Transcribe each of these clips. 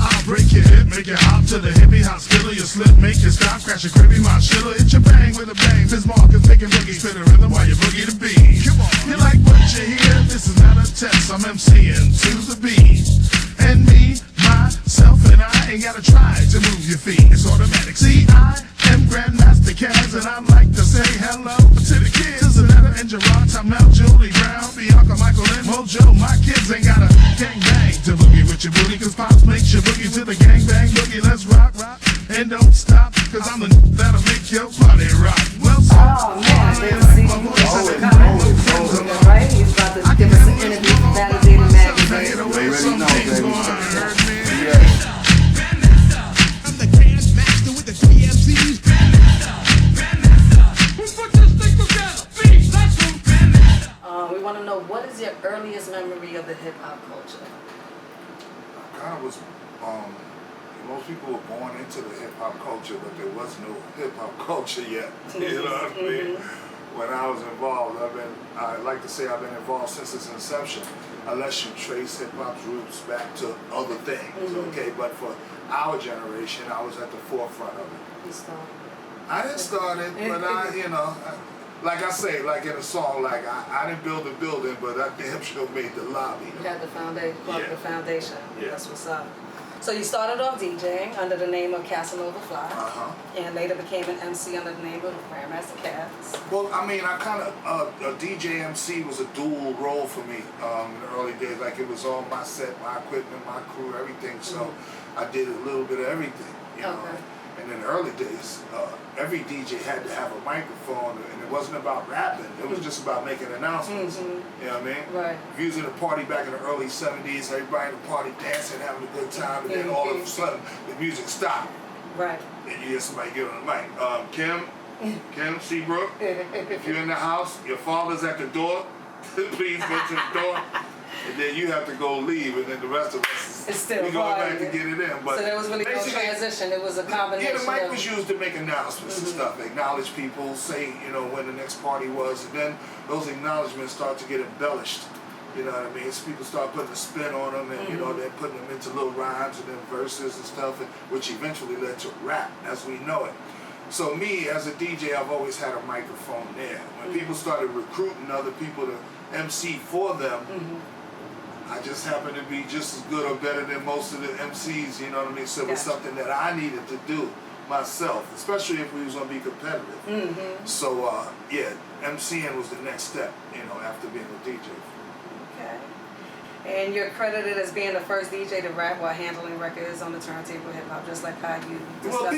I'll break your hip, make you hop to the hippie hop skiller. You slip, make you stop, crash your cribby, my shiller. Hit your bang with a bang. Bismarck is making boogie, spit a rhythm while you boogie the beat. Come on, you like what you hear? This is not a test, I'm MCing to the beat. And me, myself, and I ain't gotta try to move your feet. It's automatic. See, I am GrandMaster Caz, and I'd like to say hello to the kids. Zanetta and Gerard, Mel, Julie Brown, Bianca, Michael, and Mojo. My kids ain't got a gang bang to boogie with your booty, cause Pops makes you boogie to the gang bang boogie. Let's rock, rock, and don't stop, cause I'm the that'll make your party rock. Well, so, oh man, see, right? He's about to give us an interview for Validated Magazine. Already know, baby. I'm the GrandMaster with the 3 MCs. Who put this thing together? Please, let's go. We want to know, what is your earliest memory of the hip-hop culture? Kind of was, most people were born into the hip-hop culture, but there was no hip-hop culture yet. You know what I mean? When I was involved, I like to say I've been involved since its inception, unless you trace hip-hop's roots back to other things, okay? But for our generation, I was at the forefront of it. You started. I didn't start it, but like I say, like in a song, like I didn't build the building, but I damn sure made the lobby. You had the foundation, the foundation. Yeah. That's what's up. So you started off DJing under the name of Casanova Fly, and later became an MC under the name of GrandMaster Caz. Well, I mean, I kind of, a DJ MC was a dual role for me in the early days. Like, it was all my set, my equipment, my crew, everything. So I did a little bit of everything, you know. And in the early days, every DJ had to have a microphone, and it wasn't about rapping. It was just about making announcements. You know what I mean? Right. If you was in a party back in the early 70s, everybody in the party dancing, having a good time, and then all of a sudden, the music stopped. Right. And you hear somebody get on the mic. Kim, Seabrook, if you're in the house, your father's at the door, please go to the door. And then you have to go leave, and then the rest of us, we go back to get it in. But so there was really no transition. It was a combination. Yeah, the mic was used to make announcements and stuff, acknowledge people, say, you know, when the next party was, and then those acknowledgements start to get embellished. You know what I mean? So people start putting a spin on them, and you know, they're putting them into little rhymes and then verses and stuff, which eventually led to rap as we know it. So me, as a DJ, I've always had a microphone there. When people started recruiting other people to MC for them, I just happened to be just as good or better than most of the MCs, you know what I mean? So it was something that I needed to do myself, especially if we was going to be competitive. So, yeah, MCing was the next step, you know, after being a DJ. Okay. And you're credited as being the first DJ to rap while handling records on the turntable hip-hop, just like how you discussed. Well,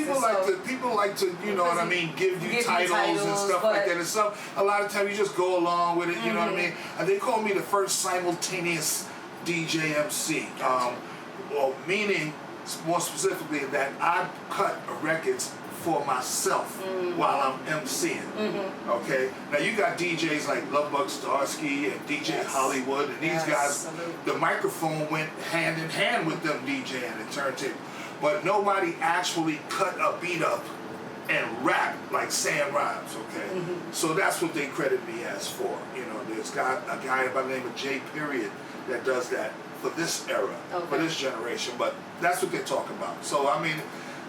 people like to, you know what I mean, give you titles and stuff like that. And a lot of times you just go along with it, you know what I mean? And they call me the first simultaneous DJ MC. Well, meaning, more specifically, that I cut records for myself while I'm MCing. Okay? Now you got DJs like Lovebug Starsky and DJ Hollywood, and these guys, the microphone went hand in hand with them DJing and turntable. But nobody actually cut a beat up and rap like Sam Rhymes, okay? So that's what they credit me as for. You know, there's a guy by the name of J. Period that does that for this era, for this generation, but that's what they're talking about. So, I mean,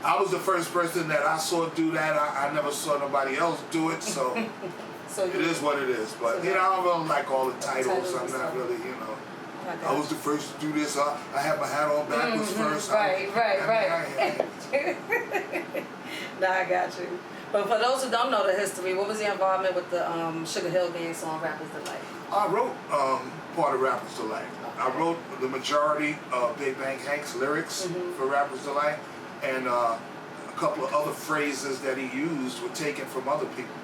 I was the first person that I saw do that. I never saw nobody else do it, so, it is what it is. But, you know, I don't really like all the titles. I'm not really, you know, I was the first to do this. I had my hat on backwards first. Right. Nah, I got you. But for those who don't know the history, what was your involvement with the Sugar Hill Gang song Rapper's Delight? I wrote part of Rapper's Delight. I wrote the majority of Big Bang Hank's lyrics for Rapper's Delight, and a couple of other phrases that he used were taken from other people.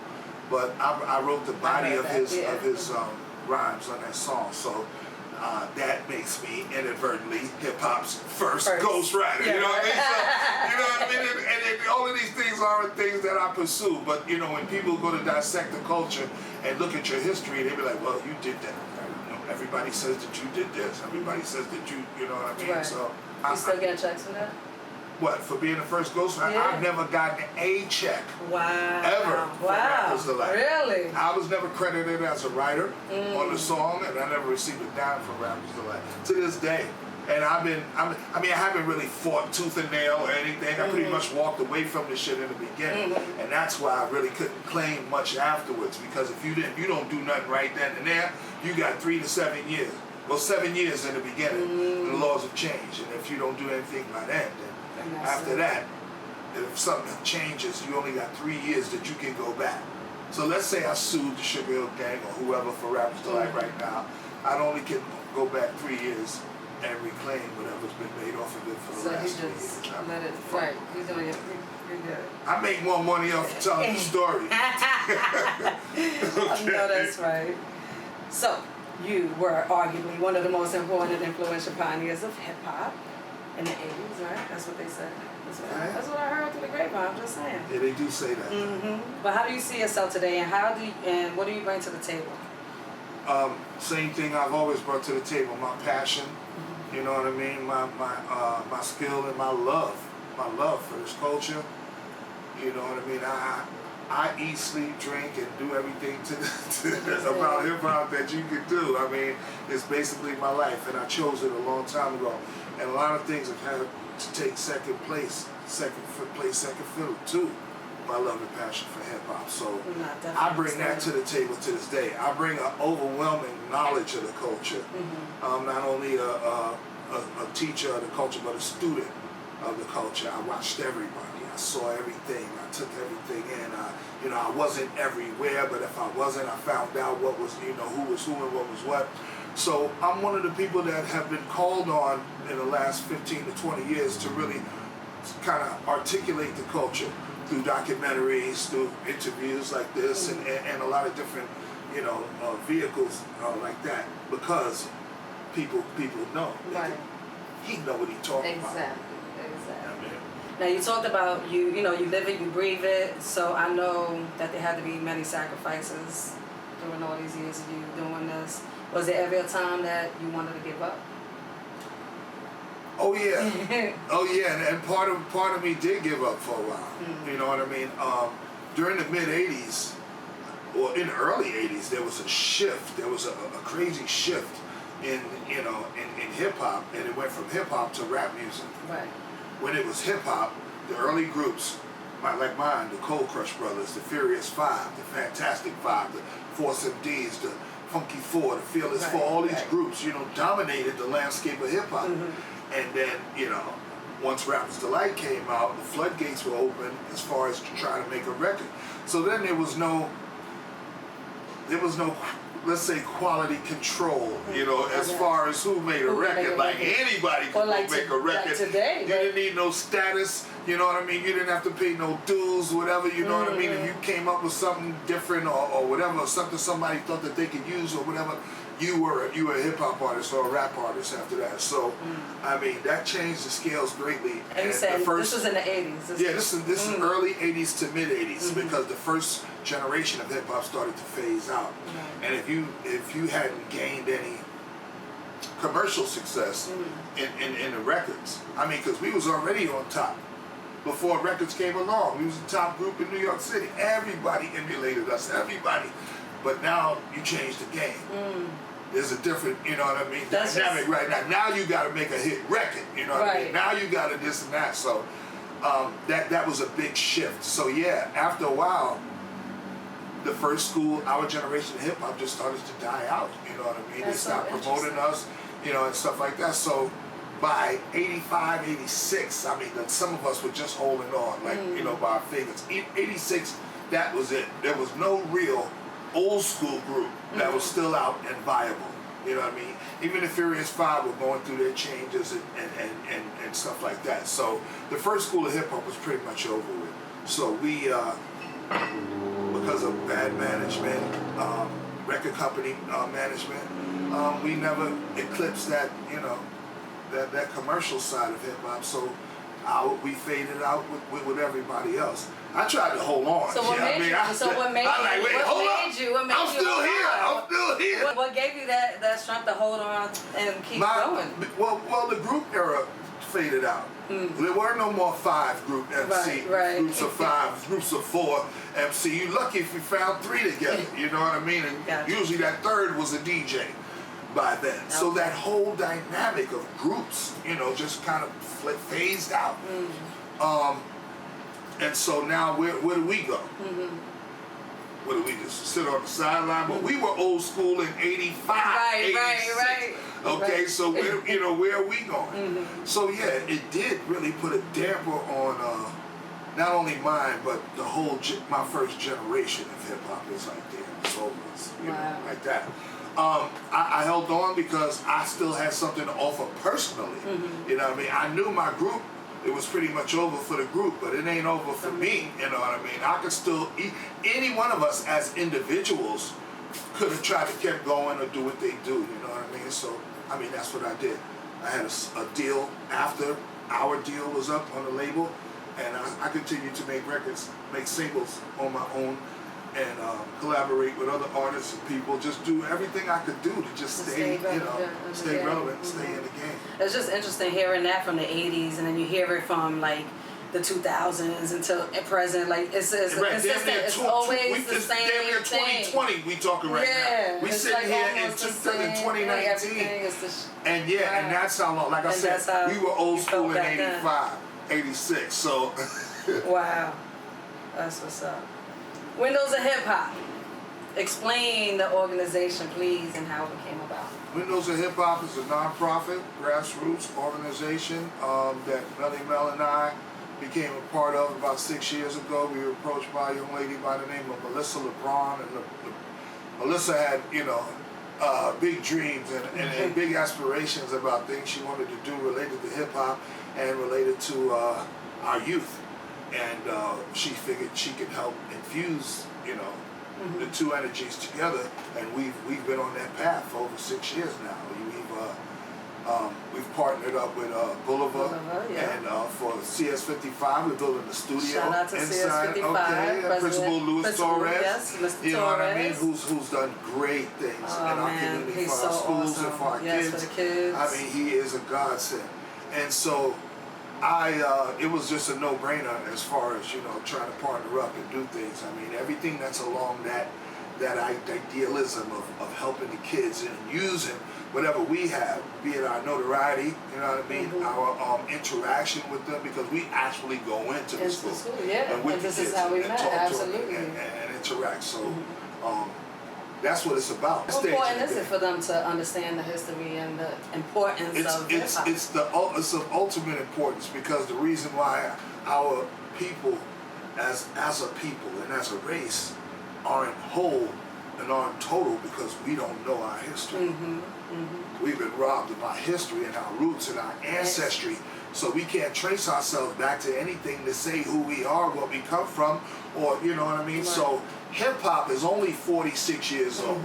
But I wrote the body of his rhymes on that song, so that makes me inadvertently hip-hop's first ghostwriter. You know what I mean? So, you know what I mean? And all of these things aren't things that I pursue, but you know, when people go to dissect the culture and look at your history, they be like, well, you did that. Everybody says that you did this. Everybody says that you know what I mean? So you still getting checks from that? What, for being the first ghostwriter? I've never gotten a check. Wow. Ever. For Rapper's Delight. Really? I was never credited as a writer on the song, and I never received a dime from Rapper's Delight. To this day. And I haven't really fought tooth and nail or anything. I pretty much walked away from this shit in the beginning, and that's why I really couldn't claim much afterwards. Because if you don't do nothing right then and there, you got 3 to 7 years. Well, 7 years in the beginning, the laws have changed, and if you don't do anything by then after that, if something changes, you only got 3 years that you can go back. So let's say I sued the Sugar Hill Gang or whoever for Rappers Delight right now. I only can go back 3 years and reclaim whatever's been made off of it for the last 3 years. Let it right. He's doing it. You're good. I make more money off of telling the story. Okay. No, that's right. So, you were arguably one of the most important and influential pioneers of hip-hop in the 80s, right? That's what they said. That's what I heard through the grapevine. I'm just saying. Yeah, they do say that. But how do you see yourself today, and what do you bring to the table? Same thing I've always brought to the table: my passion. You know what I mean? My skill and my love for this culture. You know what I mean? I eat, sleep, drink, and do everything about hip hop that you can do. I mean, it's basically my life, and I chose it a long time ago. And a lot of things have had to take second fiddle to my love and passion for hip hop. So I bring that to the table to this day. I bring an overwhelming knowledge of the culture. I'm not only a teacher of the culture, but a student of the culture. I watched everybody. I saw everything. I took everything in. I wasn't everywhere, but if I wasn't, I found out what was, who was who and what was what. So I'm one of the people that have been called on in the last 15 to 20 years to really kind of articulate the culture through documentaries, through interviews like this, and a lot of different, vehicles like that, because people know. Right. He know what he's talking about. Exactly. Now you talked about you live it, you breathe it. So I know that there had to be many sacrifices during all these years of you doing this. Was there ever a time that you wanted to give up? Oh yeah, and part of me did give up for a while. You know what I mean? During the mid '80s, or in the early '80s, there was a shift. There was a crazy shift in hip hop, and it went from hip hop to rap music. Right. When it was hip hop, the early groups, like mine, the Cold Crush Brothers, the Furious Five, the Fantastic Five, the Force MDs, the Funky Four, the Fearless Four, all these groups, dominated the landscape of hip hop. And then, once Rappers Delight came out, the floodgates were open as far as trying to make a record. So then there was no, let's say, quality control, as far as who made a record. Like anybody could make a record. Like today, you didn't need no status, you know what I mean? You didn't have to pay no dues, whatever, you know what I mean? If you came up with something different or whatever, or something somebody thought that they could use or whatever, you were a hip hop artist or a rap artist after that. So, I mean, that changed the scales greatly. And you said this was in the 80s. This is early 80s to mid 80s because the first generation of hip hop started to phase out. And if you hadn't gained any commercial success in the records, I mean, because we was already on top before records came along. We was the top group in New York City. Everybody emulated us. Everybody. But now you changed the game. There's a different, dynamic right now. Now you got to make a hit record, what I mean? Now you got to this and that. So that was a big shift. So yeah, after a while, the first school, our generation of hip hop just started to die out. You know what I mean? They stopped promoting us, and stuff like that. So by 85, 86, I mean, some of us were just holding on, like, by our fingers. 86, that was it. There was no real old school group that was still out and viable. You know what I mean? Even the Furious Five were going through their changes and stuff like that. So the first school of hip hop was pretty much over with. So we, because of bad management, record company management, we never eclipsed that, that commercial side of hip hop. So we faded out with everybody else. I tried to hold on. So what made you? I'm still here. What gave you that strength to hold on and keep going? Well, the group era faded out. There were no more 5 group MC, groups of 5, groups of 4 MC. You're lucky if you found 3 together. You know what I mean? And usually that third was a DJ. by then. Okay. So that whole dynamic of groups, you know, just kind of phased out. And so now where do we go? Where do we just sit on the sideline? But we were old school in 85, 86. Okay, so where are we going? So yeah, it did really put a damper on not only mine, but the whole my first generation of hip hop is like damn, it's over, you know, like that. I held on because I still had something to offer personally. You know what I mean? I knew my group, it was pretty much over for the group, but it ain't over for me. You know what I mean? I could still, any one of us as individuals could have tried to keep going or do what they do. You know what I mean? So, I mean, that's what I did. I had a deal after our deal was up on the label, and I continued to make records, make singles on my own, and collaborate with other artists and people. Just do everything I could do to just stay relevant, stay in the game. It's just interesting hearing that from the 80s, and then you hear it from like the 2000s until present. Like it's consistent. It's always the same thing. 2020 we talking right now. We sitting like here in 2019. And and that's how long. Like I said, we were old school in 85, 86. So wow, that's what's up. Windows of Hip Hop. Explain the organization, please, and how it came about. Windows of Hip Hop is a non-profit, grassroots organization that Melly Mel and I became a part of about 6 years ago. We were approached by a young lady by the name of Melissa LeBron, and Melissa had, big dreams and big aspirations about things she wanted to do related to hip hop and related to our youth. And she figured she could help infuse, the two energies together. And we've been on that path for over 6 years now. We've partnered up with Boulevard, and for CS55 we're building the studio. Shout out to inside. CS55, Principal Luis Torres. Yes, Mr. You know Torres. what I mean? Who's done great things in our community, for our schools and for our kids. For the kids. I mean, he is a godsend. And so it was just a no-brainer as far as, trying to partner up and do things. I mean, everything that's along that idealism of helping the kids and using whatever we have, be it our notoriety, our interaction with them, because we actually go into the school. And with this the kids is how we and met, talk absolutely. to them and interact. So that's what it's about. How important is it for them to understand the history and the importance of hip hop? It's of ultimate importance, because the reason why our people, as a people and as a race, aren't whole and aren't total because we don't know our history. We've been robbed of our history and our roots and our ancestry, so we can't trace ourselves back to anything to say who we are, where we come from, or you know what I mean. Right. So hip hop is only 46 years old.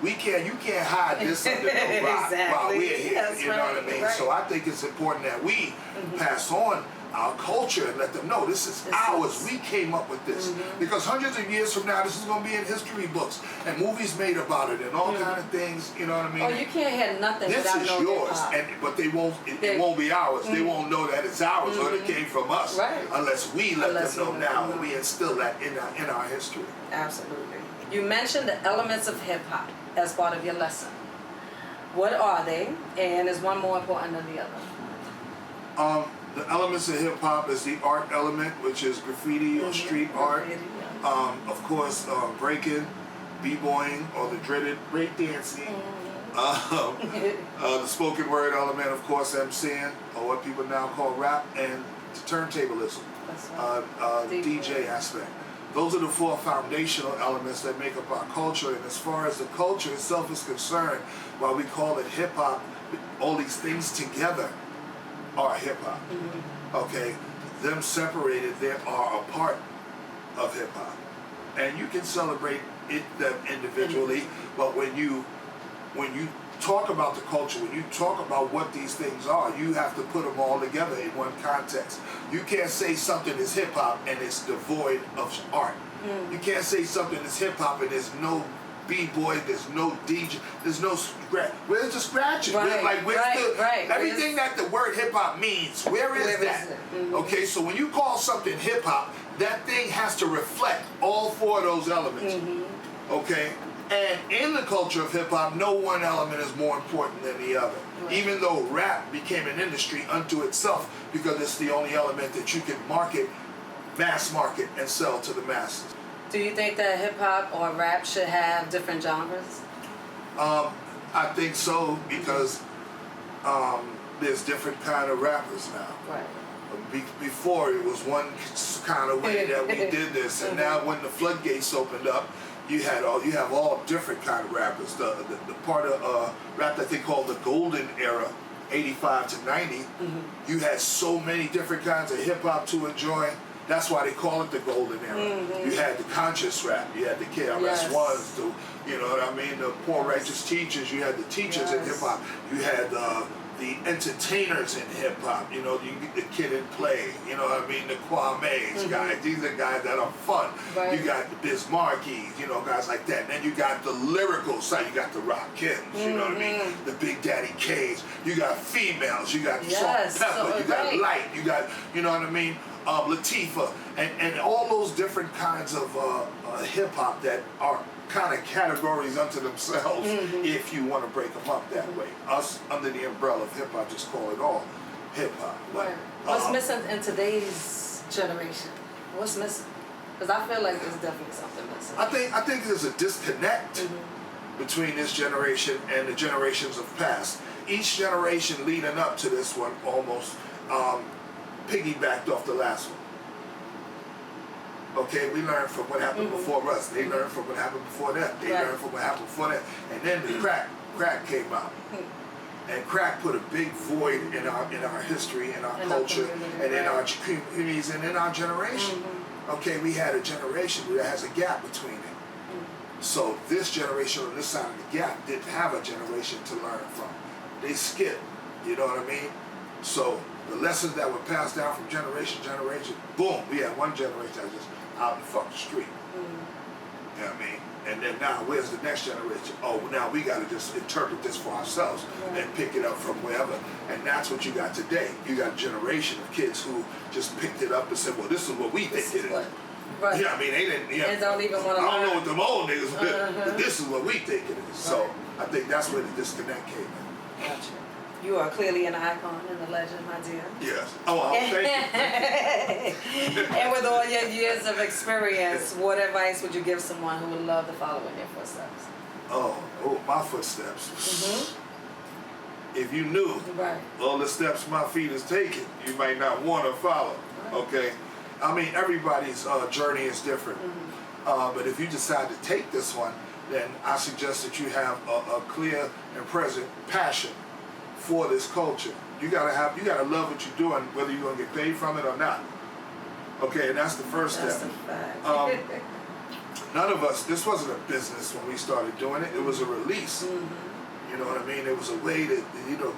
You can't hide this under the rock while we're here. That's you know what I mean? Right. So I think it's important that we pass on our culture and let them know this is ours. We came up with this. Because hundreds of years from now, this is going to be in history books and movies made about it and all kind of things. You know what I mean? Oh, you can't have nothing without This is yours, but they won't. It won't be ours. They won't know that it's ours or it came from us, unless we let them know now and we instill that in our history. Absolutely. You mentioned the elements of hip hop as part of your lesson. What are they, and is one more important than the other? The elements of hip hop is the art element, which is graffiti or street art. Of course, breaking, b-boying, or the dreaded break dancing. The spoken word element, of course, MCing, or what people now call rap, and the turntablism, DJ aspect. Those are the four foundational elements that make up our culture. And as far as the culture itself is concerned, while we call it hip hop, all these things together are hip hop. Okay, them separated, they are a part of hip hop, and you can celebrate them individually. But when you talk about the culture, when you talk about what these things are, you have to put them all together in one context. You can't say something is hip hop and it's devoid of art. You can't say something is hip hop and there's no b-boy, there's no DJ, there's no scratch. Where's the scratching? Everything that the word hip hop means, where is that? Okay, so when you call something hip hop, that thing has to reflect all four of those elements. Okay, And in the culture of hip-hop, no one element is more important than the other. Right. Even though rap became an industry unto itself because it's the only element that you can market, mass market, and sell to the masses. Do you think that hip-hop or rap should have different genres? I think so because there's different kind of rappers now. Right. Before it was one kind of way that we did this, and now when the floodgates opened up, you have all different kind of rappers. The part of rap that they call the golden era, 85 to 90, you had so many different kinds of hip hop to enjoy. That's why they call it the golden era. You had the conscious rap, you had the KRS-Ones, you know what I mean, the Poor Righteous Teachers, you had the teachers in hip hop, you had the entertainers in hip hop, you know, the Kid and Play, you know what I mean, the Kwame's guys. These are guys that are fun. Right. You got the Biz Markies, you know, guys like that. And then you got the lyrical side, you got the Rakims, you know what I mean, the Big Daddy K's. You got females, you got Salt Pepper, you got Light, you got, you know what I mean, Latifah, and all those different kinds of hip hop that are kind of categories unto themselves if you want to break them up that way. Us, under the umbrella of hip hop, just call it all hip hop. Right. What's missing in today's generation? What's missing? Because I feel like there's definitely something missing. I think there's a disconnect between this generation and the generations of past. Each generation leading up to this one almost piggybacked off the last one. Okay, we learned from what happened before us. They learned from what happened before them. They learned from what happened before that. And then the crack came out. And crack put a big void in our history, in our culture, and in our communities, and in our generation. Okay, we had a generation that has a gap between it. So this generation on this side of the gap didn't have a generation to learn from. They skipped, you know what I mean? So the lessons that were passed down from generation to generation, boom, we had one generation that was just out in the fucking street. You know what I mean? And then now, where's the next generation? Oh, now we got to just interpret this for ourselves and pick it up from wherever. And that's what you got today. You got a generation of kids who just picked it up and said, well, this is what we think it is. Right. Yeah, I mean, they didn't. Yeah, they don't even want to. I don't know what them old niggas did, but this is what we think it is. So I think that's where the disconnect came in. Gotcha. You are clearly an icon and a legend, my dear. Yes. Oh, thank you. And with all your years of experience, what advice would you give someone who would love to follow in your footsteps? Oh, my footsteps. If you knew all the steps my feet is taking, you might not want to follow. Okay. I mean, everybody's journey is different. But if you decide to take this one, then I suggest that you have a clear and present passion for this culture. You gotta love what you're doing, whether you're gonna get paid from it or not. Okay, and that's the first step. None of us, this wasn't a business when we started doing it. It was a release. You know what I mean? It was a way to,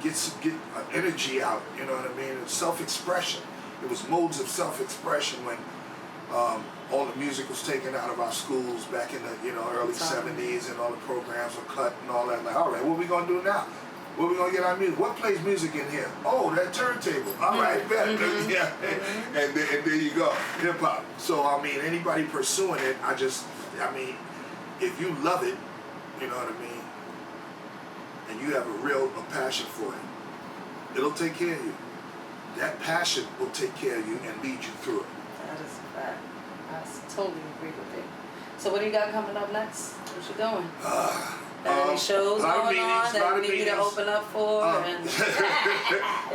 get energy out. You know what I mean? Self-expression. It was modes of self-expression when all the music was taken out of our schools back in the early 70s, and all the programs were cut and all that. Like, all right, what are we gonna do now? Where we gonna get our music? What plays music in here? Oh, that turntable. All right, bet. Yeah, and there you go, hip hop. So I mean, anybody pursuing it, if you love it, you know what I mean, and you have a passion for it, it'll take care of you. That passion will take care of you and lead you through it. That is a fact. I totally agree with you. So what do you got coming up next? What you doing? Any shows going on that you need me to open up for?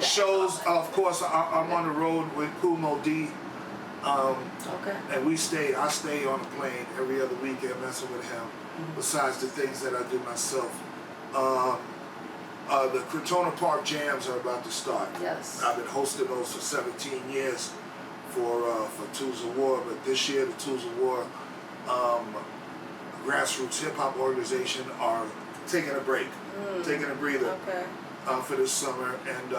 Shows, of course. I'm on the road with Kumo D. Okay. And I stay on the plane every other weekend messing with him. Besides the things that I do myself. The Crotona Park Jams are about to start. Yes. I've been hosting those for 17 years for Tools of War, but this year the Tools of War grassroots hip-hop organization are taking a break, taking a breather for this summer, and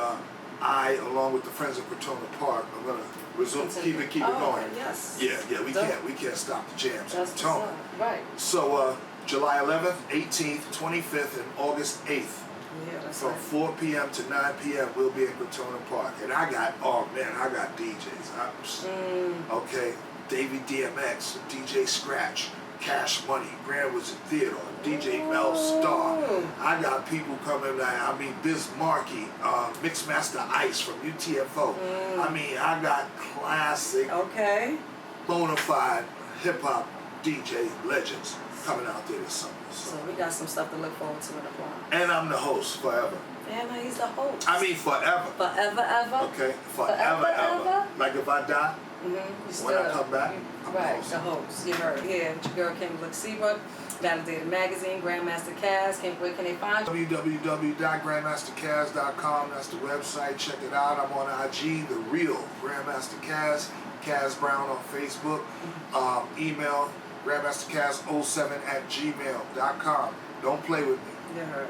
I, along with the Friends of Crotona Park, I'm going to resume, keep it going. Yes. Yeah, we can't stop the jams in Crotona. Right. So July 11th, 18th, 25th, and August 8th. Yeah, that's From 4 p.m. to 9 p.m. we'll be at Crotona Park. And I got DJs. Okay, Davey DMX, DJ Scratch, Cash Money, Grand Wizard Theater, DJ Mel Star. I got people coming like, I mean, Biz Markie, Mixmaster Ice from UTFO. I mean, I got classic, bona fide hip-hop DJ legends coming out there this summer. So we got some stuff to look forward to in the Bronx. And I'm the host forever. Yeah, no, he's the host. I mean forever. Forever, ever? Okay, forever, ever. Like if I die, when I come back, I'm right, the host. You heard. Yeah, with your girl GoodLook Seabrook. Validated Magazine, GrandMaster Caz. Where can they find you? www.grandmastercaz.com. That's the website. Check it out. I'm on IG, the real GrandMaster Caz. Caz Brown on Facebook. Email grandmastercaz07@gmail.com. Don't play with me. You heard.